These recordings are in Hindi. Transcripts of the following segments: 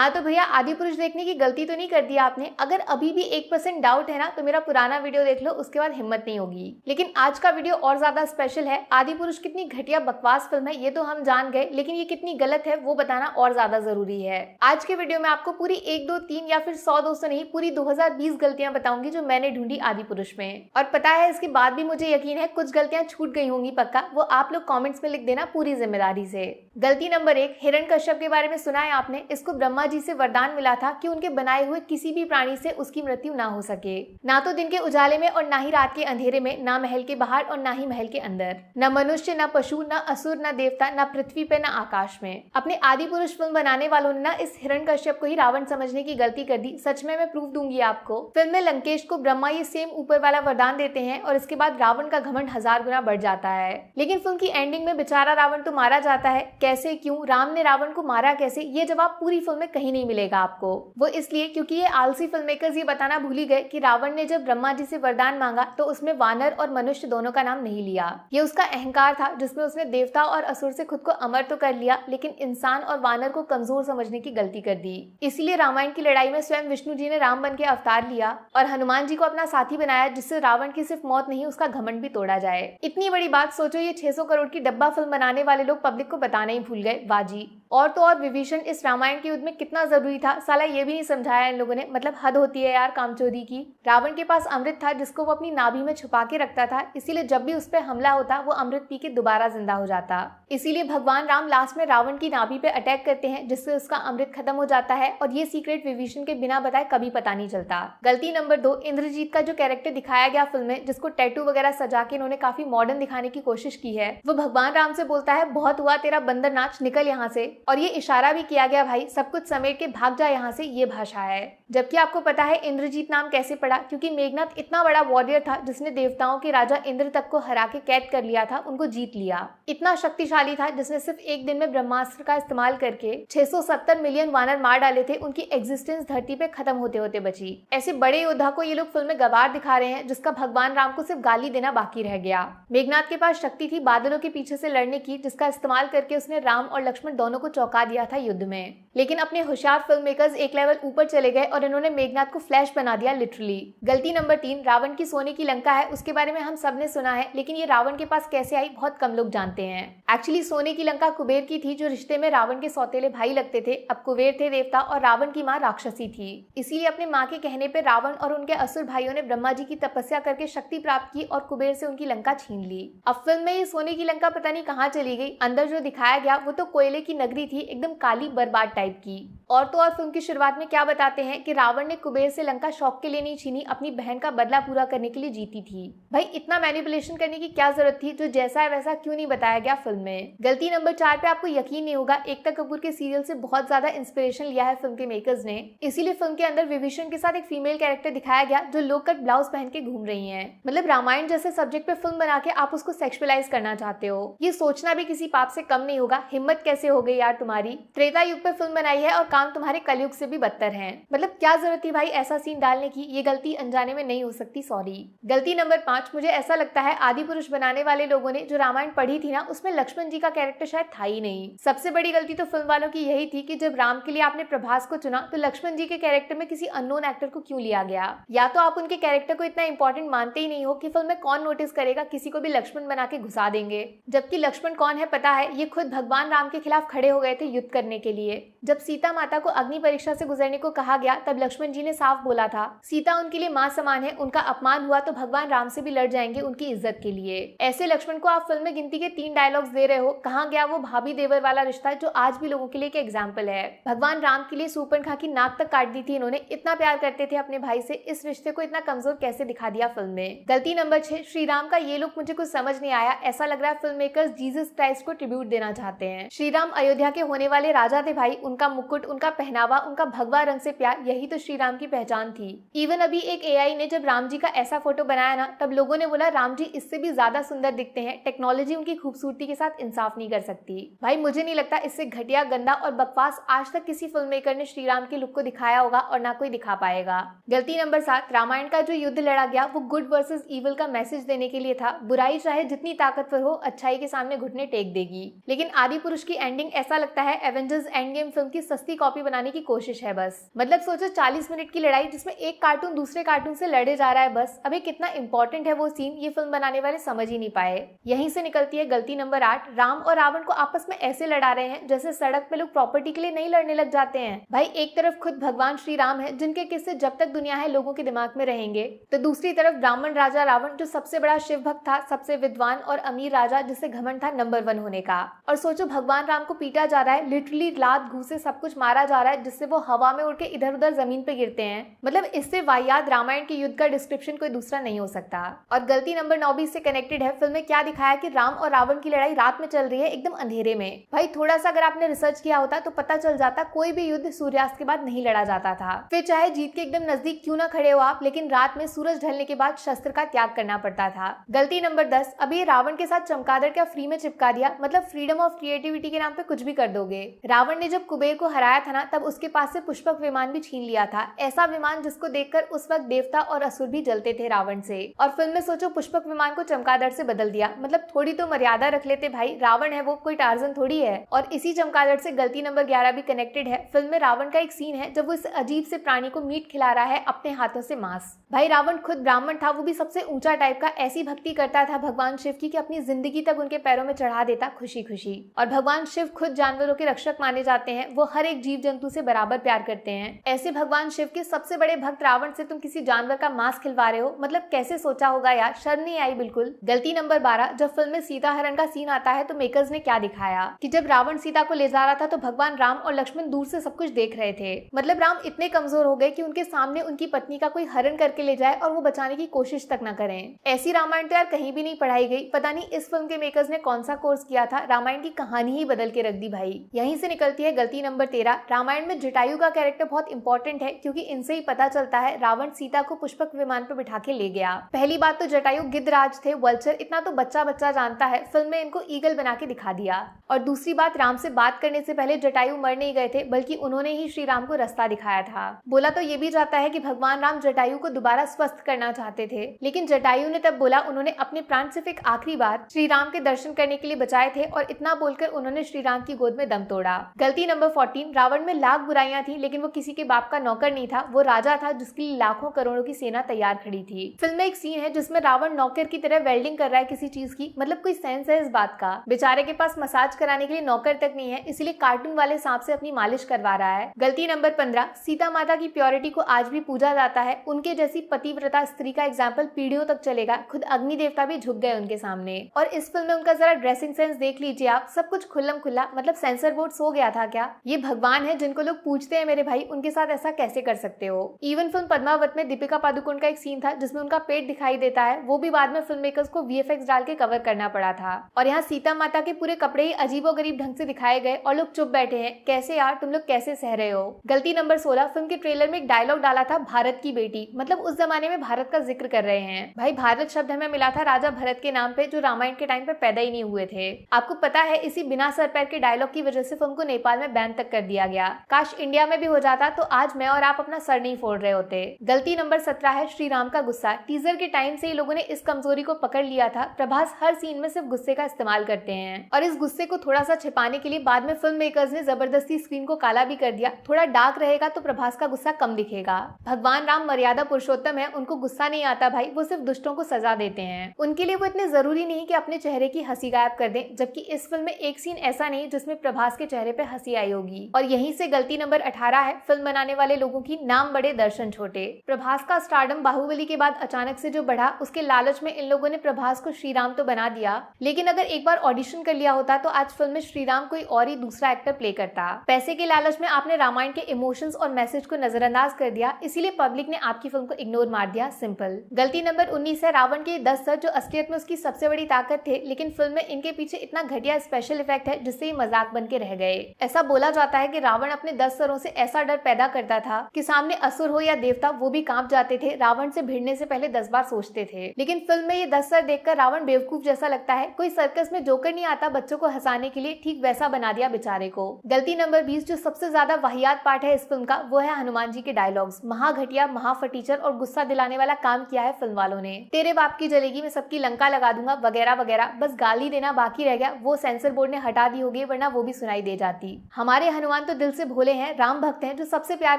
हाँ तो भैया आदि पुरुष देखने की गलती तो नहीं कर दी आपने। अगर अभी भी 1% डाउट है ना तो मेरा पुराना वीडियो देख लो, उसके बाद हिम्मत नहीं होगी। लेकिन आज का वीडियो और ज्यादा स्पेशल है। आदि पुरुष कितनी घटिया बकवास फिल्म है ये तो हम जान गए, लेकिन ये कितनी गलत है वो बताना और ज्यादा जरूरी है। आज के वीडियो में आपको पूरी 1, 2, 3 या फिर 100-200 नहीं, पूरी 2020 गलतियां बताऊंगी जो मैंने ढूंढी आदि पुरुष में। और पता है इसके बाद भी मुझे यकीन है कुछ गलतियां छूट गई होंगी पक्का, वो आप लोग कॉमेंट्स में लिख देना पूरी जिम्मेदारी से। गलती नंबर 1, हिरण्यकश्यप के बारे में सुना है आपने। इसको ब्रह्मा जी से वरदान मिला था कि उनके बनाए हुए किसी भी प्राणी से उसकी मृत्यु ना हो सके, ना तो दिन के उजाले में और ना ही रात के अंधेरे में, ना महल के बाहर और ना ही महल के अंदर, न मनुष्य, न पशु, न असुर, न देवता, न पृथ्वी पे, न आकाश में। अपने आदि पुरुष फिल्म बनाने वालों ने ना इस हिरण्यकश्यप को ही रावण समझने की गलती कर दी। सच में मैं प्रूफ दूंगी आपको। फिल्म में लंकेश को ब्रह्मा ये सेम ऊपर वाला वरदान देते हैं और इसके बाद रावण का घमंड 1000 गुना बढ़ जाता है। लेकिन फिल्म की एंडिंग में बेचारा रावण तो मारा जाता है। कैसे, क्यों, राम ने रावण को मारा कैसे, ये जवाब पूरी फिल्म में कहीं नहीं मिलेगा आपको। वो इसलिए क्योंकि ये आलसी फिल्म मेकर्स ये बताना भूल ही गए कि रावण ने जब ब्रह्मा जी से वरदान मांगा तो उसमें वानर और मनुष्य दोनों का नाम नहीं लिया। ये उसका अहंकार था जिसमें उसने देवता और असुर से खुद को अमर तो कर लिया, लेकिन इंसान और वानर को कमजोर समझने की गलती कर दी। इसीलिए रामायण की लड़ाई में स्वयं विष्णु जी ने राम बन के अवतार लिया और हनुमान जी को अपना साथी बनाया, जिससे रावण की सिर्फ मौत नहीं उसका घमंड भी तोड़ा जाए। इतनी बड़ी बात सोचो, ये 600 करोड़ की डब्बा फिल्म बनाने वाले लोग पब्लिक को बताना ही भूल गए। बाजी। और तो और विभीषण इस रामायण के युद्ध में कितना जरूरी था, साला ये भी नहीं समझाया इन लोगों ने। मतलब हद होती है यार कामचोरी की। रावण के पास अमृत था जिसको वो अपनी नाभि में छुपा के रखता था, इसीलिए जब भी उस पर हमला होता वो अमृत पी के दोबारा जिंदा हो जाता। इसीलिए भगवान राम लास्ट में रावण की नाभि पे अटैक करते हैं जिससे उसका अमृत खत्म हो जाता है, और ये सीक्रेट विभीषण के बिना बताए कभी पता नहीं चलता। गलती नंबर 2, इंद्रजीत का जो कैरेक्टर दिखाया गया फिल्म में, जिसको टैटू वगैरह सजा के इन्होंने काफी मॉडर्न दिखाने की कोशिश की है, वो भगवान राम से बोलता है बहुत हुआ तेरा बंदर नाच, निकल यहाँ से। और ये इशारा भी किया गया भाई सब कुछ समेट के भाग जा यहाँ से, ये भाषा है। जबकि आपको पता है इंद्रजीत नाम कैसे पड़ा, क्योंकि मेघनाथ इतना बड़ा वॉरियर था जिसने देवताओं के राजा इंद्र तक को हरा के कैद कर लिया था, उनको जीत लिया। इतना शक्तिशाली था जिसने सिर्फ एक दिन में ब्रह्मास्त्र का इस्तेमाल करके 670 मिलियन वानर मार डाले थे। उनकी एग्जिस्टेंस धरती पे खत्म होते होते बची। ऐसे बड़े योद्धा को ये लोग फिल्म में गवार दिखा रहे हैं जिसका भगवान राम को सिर्फ गाली देना बाकी रह गया। मेघनाथ के पास शक्ति थी बादलों के पीछे से लड़ने की, जिसका इस्तेमाल करके उसने राम और लक्ष्मण दोनों को चौंका दिया था युद्ध में। लेकिन अपने होशियार फिल्म मेकर्स एक लेवल ऊपर चले गए और इन्होंने मेघनाथ को फ्लैश बना दिया लिटरली। गलती नंबर 3, रावण की सोने की लंका है, उसके बारे में हम सब ने सुना है, लेकिन ये रावण के पास कैसे आई बहुत कम लोग जानते हैं। एक्चुअली सोने की लंका कुबेर की थी, जो रिश्ते में रावण के सौतेले भाई लगते थे। अब कुबेर थे देवता और रावण की माँ राक्षसी थी, इसीलिए अपने माँ के कहने पर रावण और उनके असुर भाइयों ने ब्रह्मा जी की तपस्या करके शक्ति प्राप्त की और कुबेर से उनकी लंका छीन ली। अब फिल्म में ये सोने की लंका पता नहीं कहाँ चली गई। अंदर जो दिखाया गया वो तो कोयले की नगरी थी, एकदम काली बर्बाद टाइप की। और तो और फिल्म की शुरुआत में क्या बताते हैं कि रावण ने कुबेर से लंका शौक के लिए नहीं छीनी, अपनी बहन का बदला पूरा करने के लिए जीती थी। भाई इतना मैनिपुलेशन करने की क्या जरूरत थी, जो जैसा है वैसा क्यों नहीं बताया गया फिल्म में। गलती नंबर 4 पे आपको यकीन नहीं होगा, एकता कपूर के सीरियल से बहुत ज्यादा इंस्पिरेशन लिया है फिल्म के मेकर्स ने। इसीलिए फिल्म के अंदर विभीषण के साथ एक फीमेल कैरेक्टर दिखाया गया जो लो कट ब्लाउज पहन के घूम रही है। मतलब रामायण जैसे सब्जेक्ट पे फिल्म बना के आप उसको सेक्सुअलाइज करना चाहते हो, ये सोचना भी किसी पाप से कम नहीं होगा। हिम्मत कैसे हो गई यार तुम्हारी। त्रेता युग पे फिल्म बनाई है और काम तुम्हारे कलयुग से भी बदतर है। मतलब क्या जरूरत थी भाई ऐसा सीन डालने की। ये गलती अनजाने में नहीं हो सकती, सॉरी। गलती नंबर 5, मुझे ऐसा लगता है आदि पुरुष बनाने वाले लोगों ने जो रामायण पढ़ी थी ना, उसमें लक्ष्मण जी का कैरेक्टर शायद था ही नहीं। सबसे बड़ी गलती तो फिल्म वालों की यही थी कि जब राम के लिए आपने प्रभास को चुना तो लक्ष्मण जी के कैरेक्टर में किसी अननोन एक्टर को क्यों लिया गया। या तो आप उनके कैरेक्टर को इतना इंपॉर्टेंट मानते ही नहीं हो कि फिल्म में कौन नोटिस करेगा, किसी को भी लक्ष्मण बना के घुसा देंगे। जबकि लक्ष्मण कौन है पता है, ये खुद भगवान राम के खिलाफ खड़े हो गए थे युद्ध करने के लिए। जब सीता माता को अग्नि परीक्षा से गुजरने को कहा गया तब लक्ष्मण जी ने साफ बोला था सीता उनके लिए मां समान है, उनका अपमान हुआ तो भगवान राम से भी लड़ जाएंगे उनकी इज्जत के लिए। ऐसे लक्ष्मण को आप फिल्म में गिनती के 3 डायलॉग्स दे रहे हो, कहाँ गया वो भाभी देवर वाला रिश्ता जो आज भी लोगों के लिए एक एग्जाम्पल है। भगवान राम के लिए सूर्पणखा की नाक तक काट दी थी इन्होंने, इतना प्यार करते थे अपने भाई से, इस रिश्ते को इतना कमजोर कैसे दिखा दिया फिल्म में। गलती नंबर 6, श्री राम का ये लुक मुझे कुछ समझ नहीं आया। ऐसा लग रहा है फिल्म मेकर्स जीसस क्राइस्ट को ट्रिब्यूट देना चाहते हैं। श्री राम अयोध्या के होने वाले राजा थे भाई, उनका मुकुट, उनका पहनावा, उनका भगवा रंग से प्यार, यही तो श्री राम की पहचान थी। इवन अभी एक एआई ने जब राम जी का ऐसा फोटो बनाया ना, तब लोगों ने बोला राम जी इससे भी ज्यादा सुंदर दिखते हैं, टेक्नोलॉजी उनकी खूबसूरती के साथ इंसाफ नहीं कर सकती। भाई मुझे नहीं लगता इससे घटिया, गंदा और बकवास आज तक किसी फिल्म मेकर ने श्री राम के लुक को दिखाया होगा और ना कोई दिखा पाएगा। गलती नंबर 7, रामायण का जो युद्ध लड़ा गया वो गुड वर्सेस इविल का मैसेज देने के लिए था। बुराई चाहे जितनी ताकतवर हो, अच्छाई के सामने घुटने टेक देगी। लेकिन आदि पुरुष की एंडिंग ऐसा लगता है एवेंजर्स एंड गेम फिल्म की सस्ती कॉपी कॉपी बनाने की कोशिश है बस। मतलब सोचो 40 मिनट की लड़ाई जिसमें एक कार्टून दूसरे कार्टून से लड़े जा रहा है बस। अभी कितना इंपॉर्टेंट है वो सीन ये फिल्म बनाने वाले समझ ही नहीं पाए। यहीं से निकलती है गलती नंबर 8। राम और रावण को आपस में ऐसे लड़ा रहे हैं जैसे सड़क पे लोग प्रॉपर्टी के लिए नहीं लड़ने लग जाते हैं। भाई एक तरफ खुद भगवान श्री राम है जिनके किस्से जब तक दुनिया है लोगों के दिमाग में रहेंगे, तो दूसरी तरफ ब्राह्मण राजा रावण जो सबसे बड़ा शिव भक्त था, सबसे विद्वान और अमीर राजा जिसे घमंड था नंबर 1 होने का। और सोचो भगवान राम को पीटा जा रहा है, लिटरली लात घूसे सब कुछ मारा जा रहा है जिससे वो हवा में उड़ के इधर उधर जमीन पे गिरते हैं। मतलब इससे वाहियात रामायण के युद्ध का डिस्क्रिप्शन कोई दूसरा नहीं हो सकता। और गलती नंबर 9 भी इससे कनेक्टेड है। फिल्म में क्या दिखाया कि राम और रावण की लड़ाई रात में चल रही है एकदम अंधेरे में। भाई थोड़ा सा अगर आपने रिसर्च किया होता तो पता चल जाता कोई भी युद्ध सूर्यास्त के बाद नहीं लड़ा जाता था। फिर चाहे जीत के एकदम नजदीक क्यों ना खड़े हो आप, लेकिन रात में सूरज ढलने के बाद शस्त्र का त्याग करना पड़ता था। गलती नंबर 10, अभी रावण के साथ चमगादड़ क्या फ्री में चिपका दिया। मतलब फ्रीडम ऑफ क्रिएटिविटी के नाम पे कुछ भी कर दोगे। रावण ने जब कुबेर को हराया था ना, तब उसके पास से पुष्पक विमान भी छीन लिया था। ऐसा विमान जिसको देखकर उस वक्त देवता और असुर भी जलते थे रावण से। और फिल्म में सोचो पुष्पक विमान को चमगादड़ से बदल दिया। मतलब थोड़ी तो मर्यादा रख लेते भाई, रावण है वो कोई टार्जन थोड़ी है। और इसी चमगादड़ से गलती नंबर 11 भी कनेक्टेड है। फिल्म में रावण का एक सीन है जब वो इस अजीब से प्राणी को मीट खिला रहा है अपने हाथों से मांस। भाई रावण खुद ब्राह्मण था, वो भी सबसे ऊंचा टाइप का, ऐसी भक्ति करता था भगवान शिव की कि अपनी जिंदगी तक उनके पैरों में चढ़ा देता खुशी खुशी। और भगवान शिव खुद जानवरों के रक्षक माने जाते हैं, वो हर एक जीव जंतु से बराबर प्यार करते हैं। ऐसे भगवान शिव के सबसे बड़े भक्त रावण से तुम किसी जानवर का मांस खिलवा रहे हो, मतलब कैसे सोचा होगा यार, शर्म नहीं आई बिल्कुल। गलती नंबर 12, जब फिल्म में सीता हरण का सीन आता है तो मेकर्स ने क्या दिखाया कि जब रावण सीता को ले जा रहा था तो भगवान राम और लक्ष्मण दूर से सब कुछ देख रहे थे। मतलब राम इतने कमजोर हो गए कि उनके सामने उनकी पत्नी का कोई हरण करके ले जाए और वो बचाने की कोशिश तक न करें। ऐसी रामायण तो यार कहीं भी नहीं पढ़ाई गई। पता नहीं इस फिल्म के मेकर्स ने कौन सा कोर्स किया था, रामायण की कहानी ही बदल के रख दी भाई। यहीं से निकलती है गलती नंबर 13। रामायण में जटायु का कैरेक्टर बहुत इंपॉर्टेंट है क्योंकि इनसे ही पता चलता है रावण सीता को पुष्पक विमान पर बिठा के ले गया। पहली बात तो जटायु गिद्धराज थे, वल्चर, इतना तो बच्चा बच्चा जानता है, फिल्म में इनको ईगल बना के दिखा दिया। और दूसरी बात, राम से बात करने से पहले जटायु मर नहीं गए थे, बल्कि उन्होंने ही श्री राम को रास्ता दिखाया था। बोला तो ये भी जाता है कि भगवान राम जटायु को दोबारा स्वस्थ करना चाहते थे, लेकिन जटायु ने तब बोला उन्होंने अपने प्राण सिर्फ एक आखिरी बार श्री राम के दर्शन करने के लिए बचाए थे, और इतना बोलकर उन्होंने श्री राम की गोद में दम तोड़ा। गलती नंबर 14, रावण में लाख बुराइयां थी लेकिन वो किसी के बाप का नौकर नहीं था, वो राजा था जिसके लिए लाखों करोड़ों की सेना तैयार खड़ी थी। फिल्म में एक सीन है जिसमें रावण नौकर की तरह वेल्डिंग कर रहा है किसी चीज की। मतलब कोई सेंस है इस बात का? बेचारे के पास मसाज कराने के लिए नौकर तक नहीं है, इसलिए कार्टून वाले सांप से अपनी मालिश करवा रहा है। गलती नंबर 15, सीता माता की प्योरिटी को आज भी पूजा जाता है। उनके जैसी पतिव्रता स्त्री का एग्जाम्पल पीढ़ियों तक चलेगा, खुद अग्नि देवता भी झुक गए उनके सामने। और इस फिल्म में उनका जरा ड्रेसिंग सेंस देख लीजिए आप, सब कुछ खुल्लम खुल्ला। मतलब सेंसर बोर्ड सो गया था क्या? ये भगवान है जिनको लोग पूछते हैं मेरे भाई, उनके साथ ऐसा कैसे कर सकते हो? इवन फिल्म पद्मावत में दीपिका पादुकोण का एक सीन था जिसमें उनका पेट दिखाई देता है, वो भी बाद में फिल्म मेकर्स को VFX डाल के कवर करना पड़ा था। और यहाँ सीता माता के पूरे कपड़े ही अजीबोगरीब ढंग से दिखाए गए और लोग चुप बैठे हैं, कैसे यार, तुम लोग कैसे सह रहे हो? गलती नंबर 16, फिल्म के ट्रेलर में एक डायलॉग डाला था भारत की बेटी, मतलब उस जमाने में भारत का जिक्र कर रहे हैं। भाई भारत शब्द हमें मिला था राजा भरत के नाम पे, जो रामायण के टाइम पे पैदा ही नहीं हुए थे। आपको पता है इसी बिना सर पैर के डायलॉग की वजह से फिल्म को नेपाल में बैन तक कर दिया गया। काश इंडिया में भी हो जाता तो आज मैं और आप अपना सर नहीं फोड़ रहे होते। गलती नंबर 17 है श्री राम का गुस्सा। टीजर के टाइम से ही लोगों ने इस कमजोरी को पकड़ लिया था। प्रभास हर सीन में सिर्फ गुस्से का इस्तेमाल करते हैं, और इस गुस्से को थोड़ा सा छिपाने के लिए बाद में फिल्म मेकर्स ने जबरदस्ती स्क्रीन को काला भी कर दिया। थोड़ा डार्क रहेगा तो प्रभास का गुस्सा कम दिखेगा। भगवान राम मर्यादा पुरुषोत्तम है, उनको गुस्सा नहीं आता भाई, वो सिर्फ दुष्टों को सजा देते हैं। उनके लिए वो इतने जरूरी नहीं कि अपने चेहरे की हंसी गायब कर दें, जबकि इस फिल्म में एक सीन ऐसा नहीं जिसमें प्रभास के चेहरे पे हंसी आई होगी। और यहीं से गलती नंबर 18 है, फिल्म बनाने वाले लोगों की नाम बड़े दर्शन छोटे। प्रभास का स्टारडम बाहुबली के बाद अचानक से जो बढ़ा, उसके लालच में इन लोगों ने प्रभास को श्रीराम तो बना दिया, लेकिन अगर एक बार ऑडिशन कर लिया होता तो आज फिल्म में श्रीराम कोई और ही दूसरा एक्टर प्ले करता। पैसे के लालच में आपने रामायण के इमोशंस और मैसेज को नजरअंदाज कर दिया, इसीलिए पब्लिक ने आपकी फिल्म को इग्नोर मार दिया, सिंपल। गलती नंबर 19 है, रावण के 10 सर जो असलियत में उसकी सबसे बड़ी ताकत थे, लेकिन फिल्म में इनके पीछे इतना घटिया स्पेशल इफेक्ट है जिससे ये मजाक बन के रह गए। ऐसा बोला जाता है कि रावण अपने 10 सरों से ऐसा डर पैदा करता था कि सामने असुर हो या देवता वो भी कांप जाते थे, रावण से भिड़ने से पहले 10 बार सोचते थे। लेकिन फिल्म में ये 10 सर देखकर रावण बेवकूफ जैसा लगता है, कोई सर्कस में जोकर नहीं आता बच्चों को हंसाने के लिए, ठीक वैसा बना दिया बेचारे को। गलती नंबर 20, जो सबसे ज्यादा वाहियात पार्ट है इस फिल्म का, वो है हनुमान जी के डायलॉग्स। महाघटिया, महाफटीचर और गुस्सा दिलाने वाला काम किया है फिल्म वालों ने। तेरे बाप की जलेगी, मैं सबकी लंका लगा दूंगा, वगैरह वगैरह। बस गाली देना बाकी रह गया, वो सेंसर बोर्ड ने हटा दी होगी, वरना वो भी सुनाई दे जाती। हमारे हनुमान तो तो दिल से भोले हैं, राम भक्त हैं जो सबसे प्यार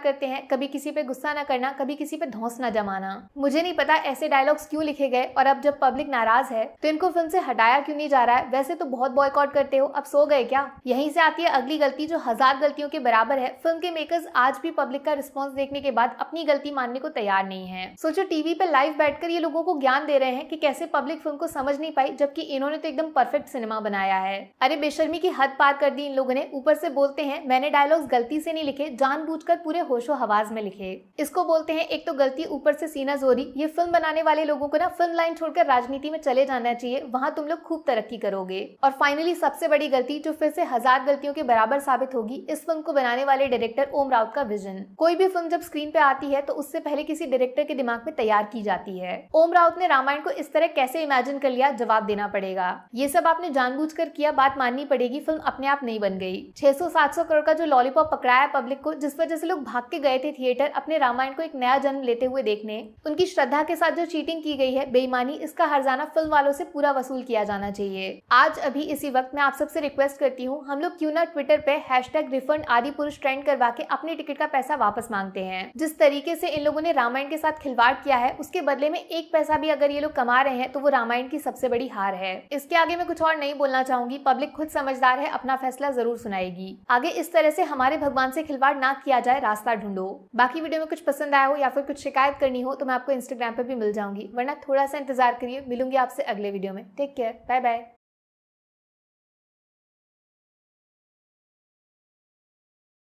करते हैं, कभी किसी पे गुस्सा न करना, कभी किसी पे धौंस न जमाना। मुझे नहीं पता ऐसे डायलॉग्स क्यों लिखे गए और अब जब पब्लिक नाराज है तो इनको फिल्म से हटाया क्यों नहीं जा रहा है। वैसे तो बहुत बॉयकॉट करते हो, अब सो गए क्या? यहीं से आती है अगली गलती जो 1000 गलतियों के बराबर है। फिल्म के मेकर्स आज भी पब्लिक का रिस्पॉन्स देखने के बाद अपनी गलती मानने को तैयार नहीं है। सोचो टीवी पे लाइव बैठकर ये लोगों को ज्ञान दे रहे हैं कि कैसे पब्लिक फिल्म को समझ नहीं पाई, जबकि इन्होंने तो एकदम परफेक्ट सिनेमा बनाया है। अरे बेशर्मी की हद पार कर दी इन लोगों ने। ऊपर से बोलते हैं मैंने डायलॉग्स गलती से नहीं लिखे, जानबूझकर पूरे होशो हवास में लिखे। इसको बोलते हैं एक तो गलती, ऊपर से सीना जोरी। ये फिल्म बनाने वाले लोगों को ना फिल्म लाइन छोड़कर राजनीति में चले जाना चाहिए, वहां तुम लोग खूब तरक्की करोगे। और फाइनली सबसे बड़ी गलती जो फिर से 1000 गलतियों के बराबर साबित होगी, इस फिल्म को बनाने वाले डायरेक्टर ओम राउत का विजन। कोई भी फिल्म जब स्क्रीन पे आती है तो उससे पहले किसी डायरेक्टर के दिमाग में तैयार की जाती है। ओम राउत ने रामायण को इस तरह कैसे इमेजिन कर लिया, जवाब देना पड़ेगा। ये सब आपने जानबूझकर किया, बात माननी पड़ेगी, फिल्म अपने आप नहीं बन गई। 600-700 करोड़ का जो लॉलीपॉप पकड़ाया पब्लिक को, जिस वजह से लोग भाग के गए थे थिएटर अपने रामायण को एक नया जन्म लेते हुए देखने, उनकी श्रद्धा के साथ जो चीटिंग की गई है, बेईमानी, इसका हर्जाना फिल्म वालों से पूरा वसूल किया जाना चाहिए। आज अभी इसी वक्त मैं आप सबसे रिक्वेस्ट करती हूँ, हम लोग क्यों ना ट्विटर पे #refund आदि पुरुष ट्रेंड करवा के अपने टिकट का पैसा वापस मांगते हैं। जिस तरीके से इन लोगों ने रामायण के साथ खिलवाड़ किया है, उसके बदले में एक पैसा भी अगर ये लोग कमा रहे हैं तो वो रामायण की सबसे बड़ी हार है। इसके आगे मैं कुछ और नहीं बोलना चाहूंगी, पब्लिक खुद समझदार है, अपना फैसला जरूर सुनाएगी। आगे इस तरह से हमारे भगवान से खिलवाड़ ना किया जाए, रास्ता ढूंढो। बाकी वीडियो में कुछ पसंद आया हो या फिर कुछ शिकायत करनी हो तो मैं आपको इंस्टाग्राम पे भी मिल जाऊंगी, वरना थोड़ा सा इंतजार करिए। मिलूंगी आपसे अगले वीडियो में। Take care, bye bye.